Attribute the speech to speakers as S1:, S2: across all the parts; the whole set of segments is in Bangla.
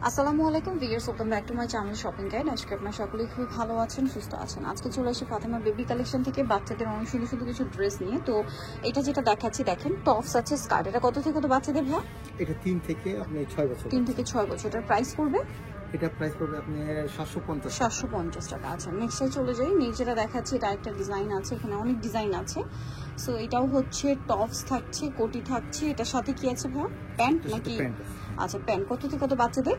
S1: আসসালামু আলাইকুম viewers, welcome back to my channel shopping guide. আজকে আপনারা সকলেই খুব ভালো আছেন, সুস্থ আছেন। আজকে চলে আসি ফাতেমা বেবি কালেকশন থেকে বাচ্চাদের অনেক সুন্দর সুন্দর কিছু ড্রেস নিয়ে। তো এটা যেটা দেখাচ্ছি দেখেন, টপস আছে, স্কার্ট। এটা কত থেকে কত বাচ্চাদের ভাই?
S2: এটা 3 থেকে আপনি 6 বছর।
S1: 3 থেকে 6 বছর। এটার প্রাইস পড়বে,
S2: এটা প্রাইস পড়বে আপনি 750
S1: টাকা। আচ্ছা, নেক্সটে চলে যাই। নেক্সট যেটা দেখাচ্ছি এটা একটা ডিজাইন আছে, এখানে অনেক ডিজাইন আছে। সো এটাও হচ্ছে টপস থাকছে, কোটি থাকছে। এটার সাথে কি আছে ভাই? প্যান্ট নাকি? আচ্ছা, প্যান্ট। কত থেকে কত বাচ্চাদের?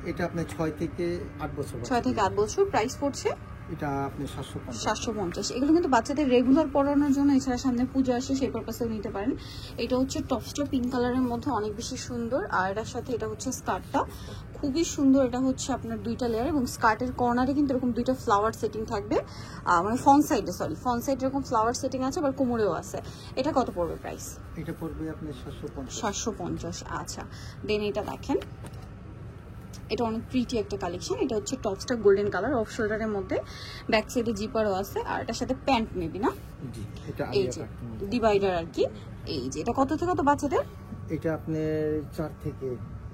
S2: এটা আপনি 6 থেকে 8 বছর।
S1: 6 থেকে 8 বছর। প্রাইস পড়ছে
S2: এটা আপনি
S1: 750। এগুলো কিন্তু বাচ্চাদের রেগুলার পরানোর জন্য, এছাড়া সামনে পূজা আসে সেই পারপাসেও নিতে পারেন। এটা হচ্ছে টপসটা পিঙ্ক কালারের মধ্যে অনেক বেশি সুন্দর, আর এটার সাথে এটা হচ্ছে স্কার্টটা খুবই সুন্দর। এটা হচ্ছে আপনার 2টা লেয়ার, এবং স্কার্টের কর্নারে কিন্তু এরকম 2টা ফ্লাওয়ার সেটিং থাকবে, মানে ফ্রন্ট সাইডে এরকম ফ্লাওয়ার সেটিং আছে, আবার কোমরেও আছে। এটা কত পড়বে প্রাইস?
S2: এটা পড়বে আপনি
S1: 750। আচ্ছা, দেন এটা দেখেন, এটা অনেক প্রিটি একটা কালেকশন। এটা হচ্ছে টপসটা গোল্ডেন কালার, অফ শোল্ডারের মধ্যে, ব্যাক সাইডে জিপারও আছে, আর এটার সাথে প্যান্ট মেবি না?
S2: জি, এটা
S1: এই যে ডিভাইডার আর কি। এই যে এটা কত থেকে কত বাচ্চাদের?
S2: এটা আপনি 4 থেকে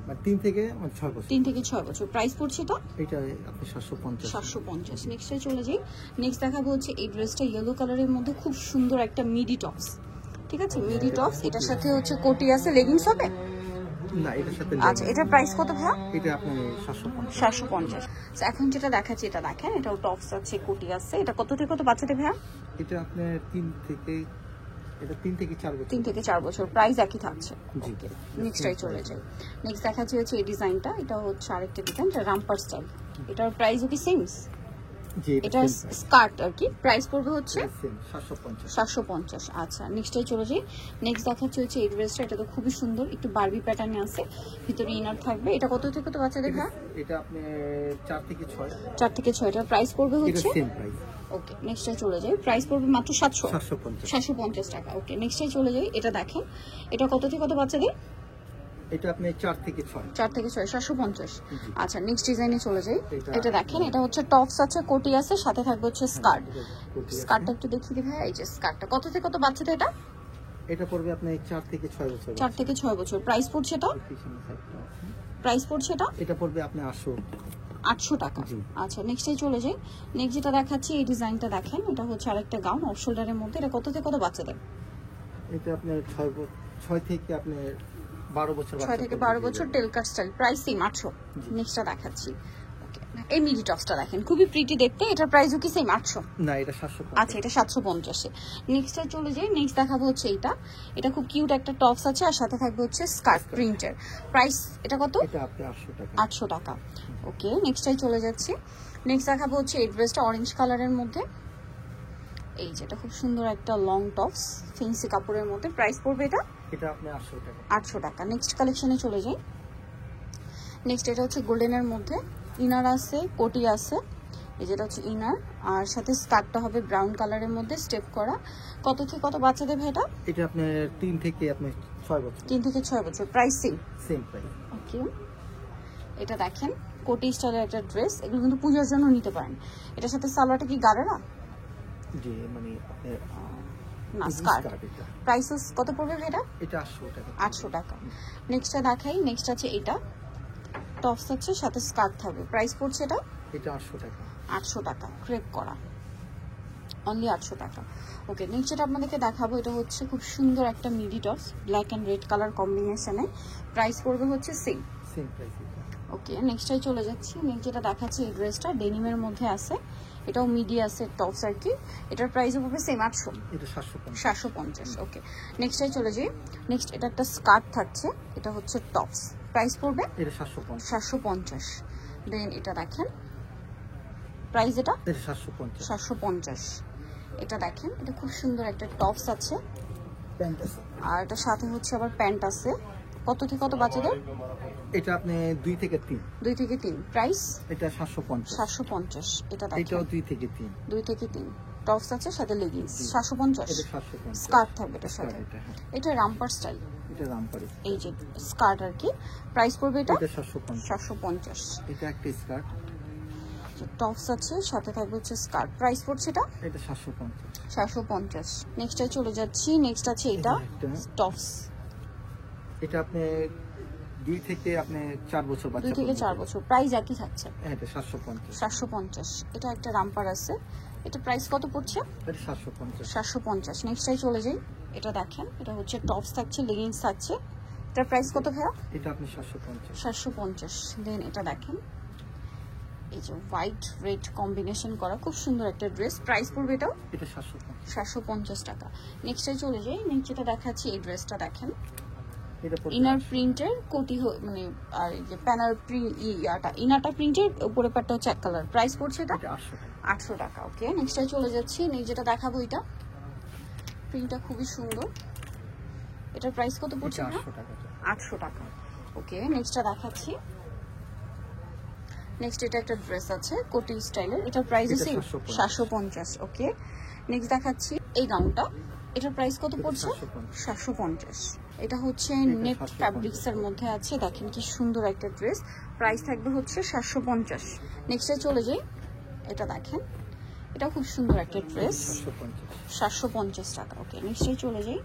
S2: মানে 3 থেকে 6 বছর।
S1: 3 থেকে 6 বছর। প্রাইস পড়ছে এটা?
S2: এটা আপনি 750।
S1: নেক্সটে চলে যাই। নেক্সট দেখাবো হচ্ছে এই ড্রেসটা ইয়েলো কালারের মধ্যে খুব সুন্দর একটা মিডি টপস। ঠিক আছে, মিডি টপস। এটার সাথে হচ্ছে কোটি আছে, লেগিংস হবে
S2: না, এটার সাথে।
S1: আচ্ছা, এটার প্রাইস কত ভাই?
S2: এটা আপনি 750।
S1: 750। এখন যেটা দেখাচ্ছি এটা দেখেন, এটাও টপস আছে, কোটি আছে। এটা কত থেকে কত বাচ্চাদের ভাই?
S2: এটা আপনি 3 থেকে 4 বছর।
S1: 3 থেকে 4 বছর। প্রাইস একই থাকছে।
S2: জি।
S1: নেক্সটটাই চলে যাই। নেক্সট দেখাচ্ছি হচ্ছে এই ডিজাইনটা। এটা হচ্ছে আরেকটা ডিজাইন, এটা রামপার স্টাইল। এটার প্রাইসও কি সেম?
S2: জি,
S1: এটা স্কার্ট আর কি। প্রাইস পড়বে হচ্ছে
S2: 750।
S1: আচ্ছা, নেক্সটটাই চলে যাই। নেক্সট দেখাচ্ছি হচ্ছে এই ড্রেসটা। এটা তো খুবই সুন্দর, একটু বারবি প্যাটার্নে আছে, ভিতরে ইনার থাকবে। এটা কত থেকে কত বাচ্চাদের ভাই?
S2: এটা আপনি 4 থেকে 6।
S1: 4 থেকে 6। এটার প্রাইস পড়বে হচ্ছে
S2: সেম প্রাইস।
S1: ওকে, নেক্সটে চলে যাই। প্রাইস পড়বে মাত্র
S2: 750
S1: টাকা। ওকে, নেক্সটে চলে যাই। এটা দেখেন, এটা কত থেকে কত বাচ্চাদের?
S2: এটা আপনি 4 থেকে 6।
S1: 4 থেকে 6, 750। আচ্ছা, নেক্সট ডিজাইনে চলে যাই। এটা দেখেন, এটা হচ্ছে টপস আছে, কোটি আছে, সাথে থাকবে হচ্ছে স্কার্ট। স্কার্টটা একটু দেখিয়ে দিই ভাই। এই যে স্কার্টটা কত থেকে কত বাচ্চাদের?
S2: এটা পড়বে আপনি 4 থেকে 6 বছর।
S1: 4 থেকে 6 বছর। প্রাইস পড়ছে এটা?
S2: এটা পড়বে আপনি
S1: 800 টাকা। আচ্ছা, নেক্সটে চলে যাই। নেক্সট যেটা দেখাচ্ছি এই ডিজাইনটা দেখেন, এটা হচ্ছে আরেকটা গাউন অফ শোল্ডারের মধ্যে। এটা কত থেকে কত বাচ্চাদের?
S2: এটা আপনার 6 থেকে আপনি 12 বছর।
S1: 6 থেকে 12 বছর, টেল কাট স্টাইল। Price same 800। নেক্সটটা দেখাচ্ছি। ওকে, এই মিডি টপসটা দেখেন, খুবই প্রিটি দেখতে। এটার প্রাইসও কি সেম 800?
S2: না, এটা 750।
S1: আচ্ছা, এটা 750। নেক্সটটা চলে যাই। নেক্সট দেখাবো হচ্ছে এইটা। এটা খুব কিউট একটা টপস আছে, আর সাথে থাকবে হচ্ছে স্কার্ট প্রিন্টের। প্রাইস এটা কত?
S2: এটা আপনি 800 টাকা।
S1: 800 টাকা। ওকে, নেক্সটটাই চলে যাচ্ছি। নেক্সট দেখাবো হচ্ছে এই ড্রেসটা অরেঞ্জ কালারের মধ্যে। এই যেটা খুব সুন্দর একটা লং টপস, ফেন্সি কাপড়ের মধ্যে। প্রাইস পড়বে এটা?
S2: এটা আপনি 800 টাকা।
S1: 800 টাকা। নেক্সট কালেকশনে চলে যাই। নেক্সট এটা হচ্ছে গোল্ডেনের মধ্যে, ইনার আছে, কোটি আছে। এই যেটা হচ্ছে ইনার, আর সাথে স্কার্টটা হবে ব্রাউন কালারের মধ্যে স্টেপ করা। কত থেকে কত বাচ্চাদের ভাই এটা?
S2: এটা আপনার 3 থেকে আপনি 6 বছর।
S1: 3 থেকে 6 বছর। Price
S2: same price.
S1: ওকে, এটা দেখেন কোটি স্টাইলের একটা ড্রেস। এগুলো কিন্তু পূজার জন্য নিতে পারেন। এটার সাথে সালোয়ারটা কি গাড়েরা?
S2: জি, মানে আপনার
S1: না, স্কার্ট। প্রাইস কত পড়বে এটা?
S2: এটা 800 টাকা।
S1: 800 টাকা। নেক্সটটা দেখাই। নেক্সট আছে এটা, টপস আছে, সাথে স্কার্ট থাকবে। প্রাইস পড়ছে এটা?
S2: এটা 800 টাকা।
S1: 800 টাকা, ক্রেপ করা, অনলি 800 টাকা। ওকে, নেক্সট যেটা আপনাদেরকে দেখাবো, এটা হচ্ছে খুব সুন্দর একটা midi tops, black and red colour কম্বিনেশনে। প্রাইস পড়বে হচ্ছে সেম
S2: প্রাইস।
S1: ওকে, নেক্সটটাই চলে যাচ্ছি। নেক্সট যেটা দেখাচ্ছি এই ড্রেসটা ডেনিমের মধ্যে আছে, এটাও মিডি আছে, টপস আর কি। এটার প্রাইসও পড়বে সেম 800।
S2: এটা
S1: 750। ওকে, নেক্সটটাই চলে যাই। নেক্সট এটা একটা স্কার্ট থাকছে, এটা হচ্ছে টপস। প্রাইস পড়বে
S2: এটা 750।
S1: 750। দেন এটা দেখেন, প্রাইস এটা 750। এটা দেখেন, এটা খুব সুন্দর একটা টপস আছে,
S2: প্যান্ট আছে,
S1: আর এটার সাথে হচ্ছে আবার প্যান্ট আছে। কত থেকে কত বাচ্চাদের?
S2: এটা আপনি 2 থেকে 3।
S1: 2 থেকে 3। প্রাইস
S2: এটা 750।
S1: 750। এটা দেখেন,
S2: এটাও 2 থেকে 3।
S1: 2 থেকে 3। টপস আছে, সাথে লেগিংস। 750।
S2: এটা 750।
S1: স্কার্ট থাকবে এটার সাথে। এটা রামপার স্টাইল।
S2: এটা রামপার।
S1: এই যে স্কার্ট আর কি। প্রাইস পড়বে এটা?
S2: এটা 750। এটা একটা স্কার্ট,
S1: টপস আছে, সাথে থাকবে হচ্ছে স্কার্ট। প্রাইস পড়ছে এটা?
S2: এটা 750।
S1: 750। নেক্সটে চলে যাচ্ছি। নেক্সট আছে এটা টপস।
S2: এটা আপনি 2 থেকে আপনি 4 বছর বাচ্চা
S1: 2 থেকে 4 বছর। প্রাইস একই থাকছে?
S2: হ্যাঁ, এটা 750।
S1: 750। এটা একটা রামপার আছে, এটা প্রাইস কত পড়ছে?
S2: এটা 750।
S1: 750। নেক্সটটাই চলে যাই, এটা দেখেন, এটা হচ্ছে টপস থাকছে, লেগিংস থাকছে। এটার প্রাইস কত ভাইয়া?
S2: এটা আপনি 750।
S1: 750। দেন এটা দেখেন, এই যে হোয়াইট রেড কম্বিনেশন করা খুব সুন্দর একটা ড্রেস। প্রাইস পড়বে এটাও?
S2: এটা 750।
S1: 750 টাকা। নেক্সটে চলে যাই, নেক্সট যেটা দেখাচ্ছি এই ড্রেসটা দেখেন,
S2: এটা পড়বে
S1: ইনার প্রিন্টের কোটি মানে আর এই যে প্যানার ইয়াটা ইনারটা প্রিন্টের, উপরে পাটটা হচ্ছে এক কালার। প্রাইস পড়ছে এটা?
S2: এটা 800 টাকা।
S1: 800 টাকা। ওকে, নেক্সটে চলে যাচ্ছি, নেক্সট যেটা দেখাবো এটা প্রিন্টটা খুবই সুন্দর। এটার প্রাইস কত পড়ছে?
S2: এটা 800 টাকা।
S1: 800 টাকা। ওকে, নেক্সটটা দেখাচ্ছি, নেক্সট এটা একটা ড্রেস আছে কোটি স্টাইলের, এটার প্রাইস আছে 750। ওকে, নেক্সট দেখাচ্ছি এই গাউনটা, এটার প্রাইস কত পড়ছে? 750। এটা হচ্ছে নেট ফ্যাব্রিক্স এর মধ্যে আছে, দেখেন কি সুন্দর একটা ড্রেস। প্রাইস থাকবে হচ্ছে 750। নেক্সটে চলে যাই, এটা দেখেন, এটা খুব সুন্দর একটা ড্রেস, 750 টাকা। ওকে, নেক্সটে চলে যাই,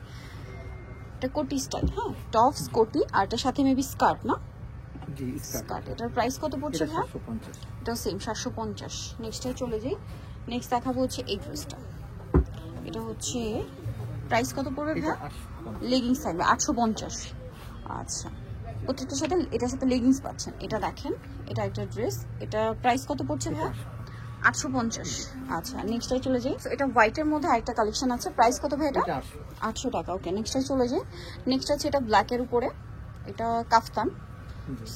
S1: এটা কোটি স্টাইল, হ্যাঁ টপস কোটি, আর এটার সাথে মেবি স্কার্ট না?
S2: জি,
S1: স্কার্ট। এটার প্রাইস কত পড়ছে?
S2: এটা 750।
S1: এটা সেম 750। নেক্সটে চলে যাই, নেক্সট দেখাবো হচ্ছে এই ড্রেসটা, এটা হচ্ছে প্রাইস কত পড়বে
S2: এটা
S1: ভাই?
S2: 850।
S1: লেগিংস থাকবে 850। আচ্ছা, প্রত্যেকটার সাথে এটার সাথে লেগিংস পাচ্ছেন। এটা দেখেন, এটা একটা ড্রেস, এটা প্রাইস কত পড়ছে ভাই? 850। আচ্ছা, নেক্সটটাই চলে যাই, এটা হোয়াইটের মধ্যে আরেকটা কালেকশন আছে, প্রাইস কত ভাই এটা? 800 টাকা। ওকে, নেক্সটটাই চলে যাই, নেক্সট আছে এটা ব্ল্যাকের উপরে, এটা কাফতান,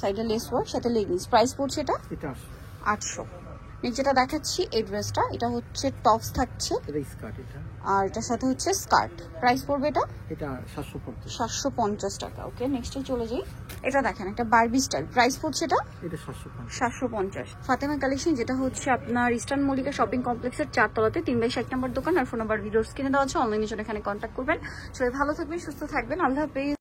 S1: সাইডে লেস ওয়ার্ক, সাথে লেগিংস। প্রাইস পড়ছে এটা?
S2: এটা
S1: 800। নেক্সট যেটা দেখাচ্ছি এই ড্রেসটা, এটা হচ্ছে টপস থাকছে,
S2: এটা স্কার্ট। এটা
S1: আর এটার সাথে হচ্ছে স্কার্ট। প্রাইস পড়বে এটা?
S2: এটা 750।
S1: 750 টাকা। ওকে, নেক্সটে চলে যাই, এটা দেখেন একটা বারবি স্টাইল, প্রাইস পড়ছে এটা?
S2: এটা 750।
S1: 750। ফাতেমা কালেকশন, যেটা হচ্ছে আপনার ইস্টার্ন মল্লিকা শপিং কমপ্লেক্সের 4 তলাতে 3/60 নম্বর দোকান, আর ফোন নাম্বার ভিডিওর স্ক্রিনে দেওয়া আছে, অনলাইনে জন্য এখানে কন্ট্যাক্ট করবেন। সবাই ভালো থাকবেন, সুস্থ থাকবেন, আল্লাহ হাফেজ।